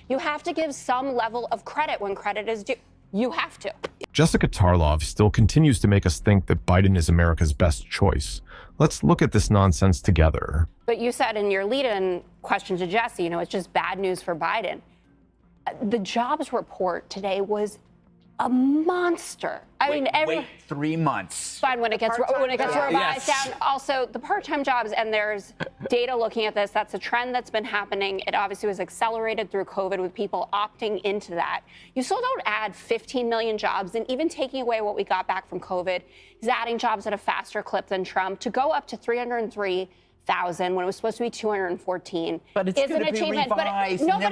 You have to give some level of credit when credit is due. You have to. Jessica Tarlov still continues to make us think that Biden is America's best choice. Let's look at this nonsense together. But you said in your lead-in question to Jesse, it's just bad news for Biden. The jobs report today was a monster. Wait 3 months. Fine when it gets revised down. Also, the part-time jobs, and there's data looking at this. That's a trend that's been happening. It obviously was accelerated through COVID with people opting into that. You still don't add 15 million jobs, and even taking away what we got back from COVID is adding jobs at a faster clip than Trump to go up to 303,000 when it was supposed to be 214. But it's going to be revised. But it's not.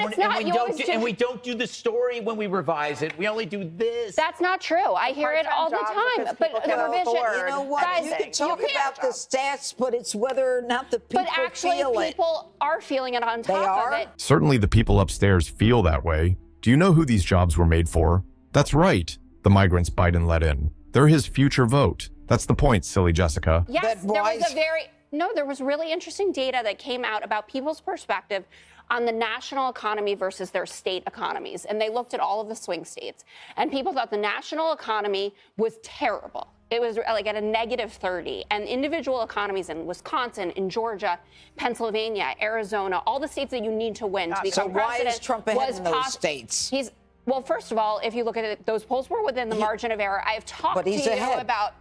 And we don't do the story when we revise it. We only do this. That's not true. I hear it all the time. But the revision, you know what? guys, you can talk about the stats, but it's whether or not the people But actually, feel it. people are feeling it on top of it. Certainly the people upstairs feel that way. Do you know who these jobs were made for? That's right, the migrants Biden let in. They're his future vote. That's the point, silly Jessica. Yes, there was really interesting data that came out about people's perspective on the national economy versus their state economies. And they looked at all of the swing states. And people thought the national economy was terrible. It was like at a -30. And individual economies in Wisconsin, in Georgia, Pennsylvania, Arizona, all the states that you need to win to become president. So why is Trump ahead in those states? Well, first of all, if you look at it, those polls were within the margin of error. I have talked to you about...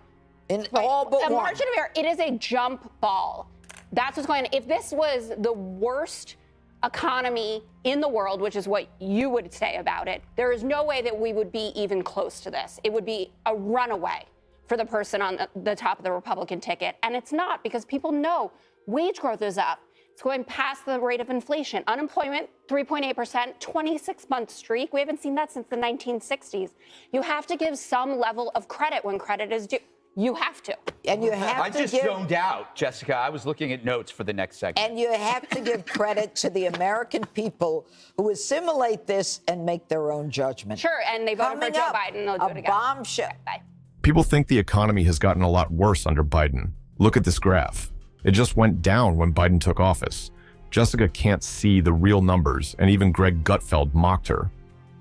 In all but one. one. Margin of error, it is a jump ball. That's what's going on. If this was the worst economy in the world, which is what you would say about it, there is no way that we would be even close to this. It would be a runaway for the person on the top of the Republican ticket. And it's not, because people know wage growth is up. It's going past the rate of inflation. Unemployment, 3.8%, 26-month streak. We haven't seen that since the 1960s. You have to give some level of credit when credit is due. You have to. And you have I just zoned out, Jessica. I was looking at notes for the next segment. And you have to give credit to the American people who assimilate this and make their own judgment. Sure, and they voted for Joe Biden. They'll do it again. A bombshell. Okay, bye. People think the economy has gotten a lot worse under Biden. Look at this graph. It just went down when Biden took office. Jessica can't see the real numbers, and even Greg Gutfeld mocked her.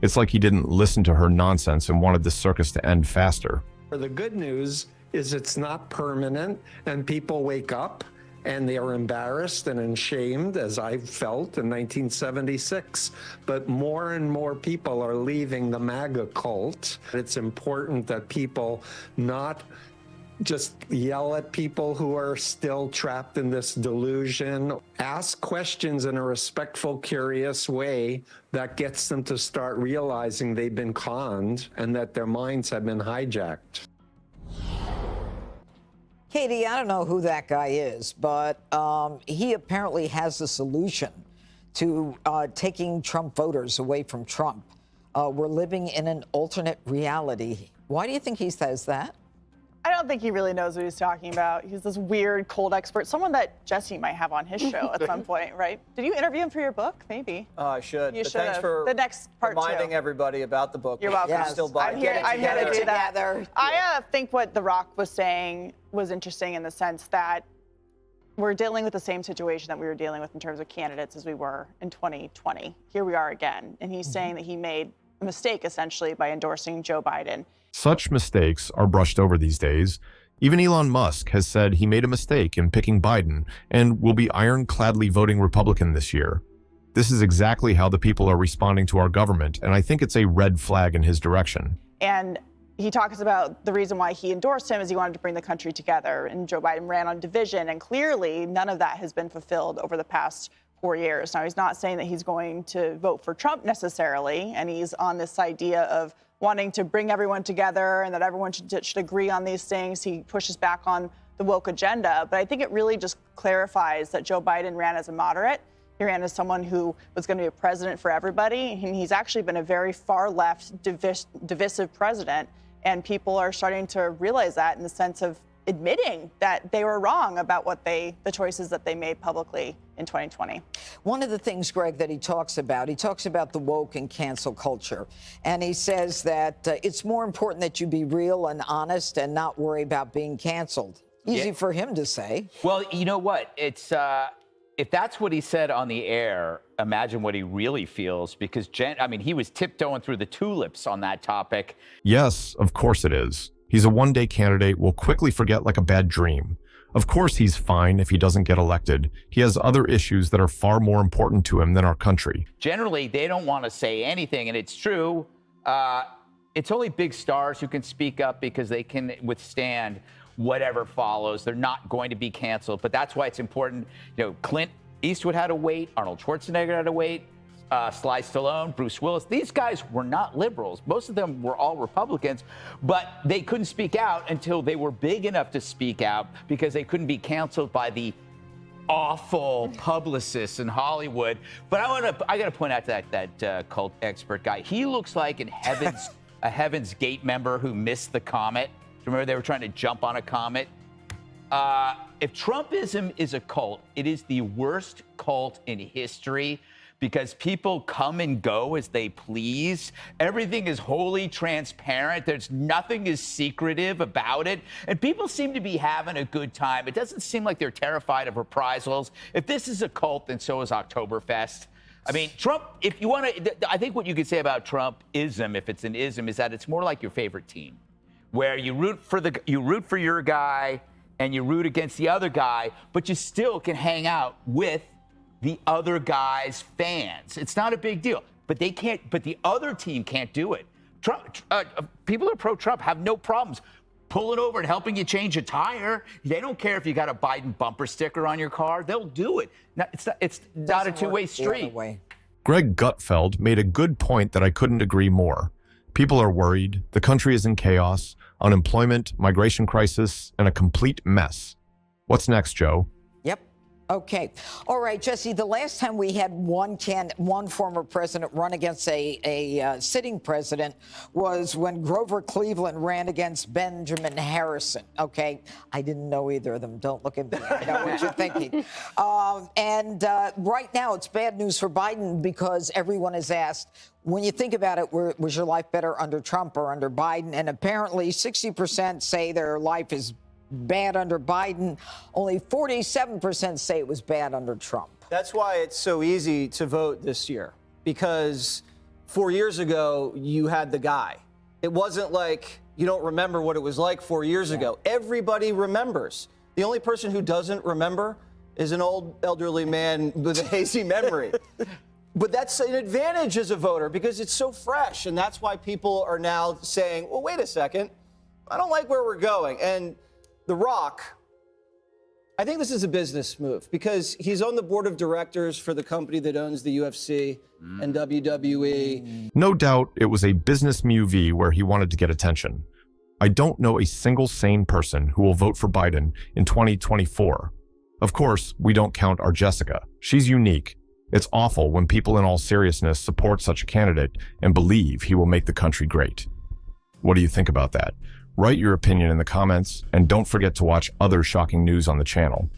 It's like he didn't listen to her nonsense and wanted the circus to end faster. The good news is it's not permanent, and people wake up and they are embarrassed and ashamed, as I felt in 1976. But more and more people are leaving the MAGA cult. It's important that people not just yell at people who are still trapped in this delusion. Ask questions in a respectful, curious way that gets them to start realizing they've been conned and that their minds have been hijacked. Katie, I don't know who that guy is, but he apparently has a solution to taking Trump voters away from Trump. We're living in an alternate reality. Why do you think he says that? I don't think he really knows what he's talking about. He's this weird cold expert, someone that Jesse might have on his show at some point, right? Did you interview him for your book? Maybe. I should. You But should thanks have. for The next part reminding everybody about the book. You're welcome. Yes. Still buy I'm here to do that. Together. I think what The Rock was saying was interesting in the sense that we're dealing with the same situation that we were dealing with in terms of candidates as we were in 2020. Here we are again. And he's saying that he made a mistake, essentially, by endorsing Joe Biden. Such mistakes are brushed over these days. Even Elon Musk has said he made a mistake in picking Biden and will be ironcladly voting Republican this year. This is exactly how the people are responding to our government, and I think it's a red flag in his direction. And he talks about the reason why he endorsed him is he wanted to bring the country together, and Joe Biden ran on division, and clearly none of that has been fulfilled over the past 4 years. Now, he's not saying that he's going to vote for Trump necessarily, and he's on this idea of wanting to bring everyone together and that everyone should agree on these things. He pushes back on the woke agenda. But I think it really just clarifies that Joe Biden ran as a moderate. He ran as someone who was going to be a president for everybody. And he's actually been a very far left, divisive president. And people are starting to realize that in the sense of admitting that they were wrong about the choices that they made publicly in 2020. One of the things, Greg, that he talks about the woke and cancel culture. And he says that it's more important that you be real and honest and not worry about being canceled. Easy for him to say. Well, you know what? It's if that's what he said on the air, imagine what he really feels, because he was tiptoeing through the tulips on that topic. Yes, of course it is. He's a one-day candidate we'll quickly forget like a bad dream. Of course he's fine if he doesn't get elected. He has other issues that are far more important to him than our country. Generally, they don't want to say anything, and it's true. It's only big stars who can speak up because they can withstand whatever follows. They're not going to be canceled, but that's why it's important. Clint Eastwood had to wait. Arnold Schwarzenegger had to wait. Sly Stallone, Bruce Willis. These guys were not liberals. Most of them were all Republicans, but they couldn't speak out until they were big enough to speak out because they couldn't be canceled by the awful publicists in Hollywood. But I got to point out that cult expert guy. He looks like a Heaven's Gate member who missed the comet. Remember they were trying to jump on a comet? If Trumpism is a cult, it is the worst cult in history, because people come and go as they please. Everything is wholly transparent. There's nothing is secretive about it. And people seem to be having a good time. It doesn't seem like they're terrified of reprisals. If this is a cult, then so is Oktoberfest. I mean, Trump, if you want to, I think what you could say about Trumpism, if it's an ism, is that it's more like your favorite team, where you root for your guy and you root against the other guy, but you still can hang out with the other guy's fans. It's not a big deal, but they can't. But the other team can't do it. People who are pro-Trump have no problems pulling over and helping you change a tire. They don't care if you got a Biden bumper sticker on your car. They'll do it. It's not a two-way street. Greg Gutfeld made a good point that I couldn't agree more. People are worried. The country is in chaos, unemployment, migration crisis, and a complete mess. What's next, Joe? Yep. Okay. All right, Jesse, the last time we had one former president run against a sitting president was when Grover Cleveland ran against Benjamin Harrison. Okay. I didn't know either of them. Don't look at me. I know what you're thinking. Right now, it's bad news for Biden because everyone is asked, when you think about it, was your life better under Trump or under Biden? And apparently 60% say their life is bad under Biden. Only 47% say it was bad under Trump. That's why it's so easy to vote this year, because 4 years ago, you had the guy. It wasn't like you don't remember what it was like 4 years ago. Everybody remembers. The only person who doesn't remember is an old elderly man with a hazy memory. But that's an advantage as a voter because it's so fresh. And that's why people are now saying, well, wait a second, I don't like where we're going. And The Rock, I think this is a business move because he's on the board of directors for the company that owns the UFC and WWE. No doubt it was a business move where he wanted to get attention. I don't know a single sane person who will vote for Biden in 2024. Of course, we don't count our Jessica. She's unique. It's awful when people in all seriousness support such a candidate and believe he will make the country great. What do you think about that? Write your opinion in the comments, and don't forget to watch other shocking news on the channel.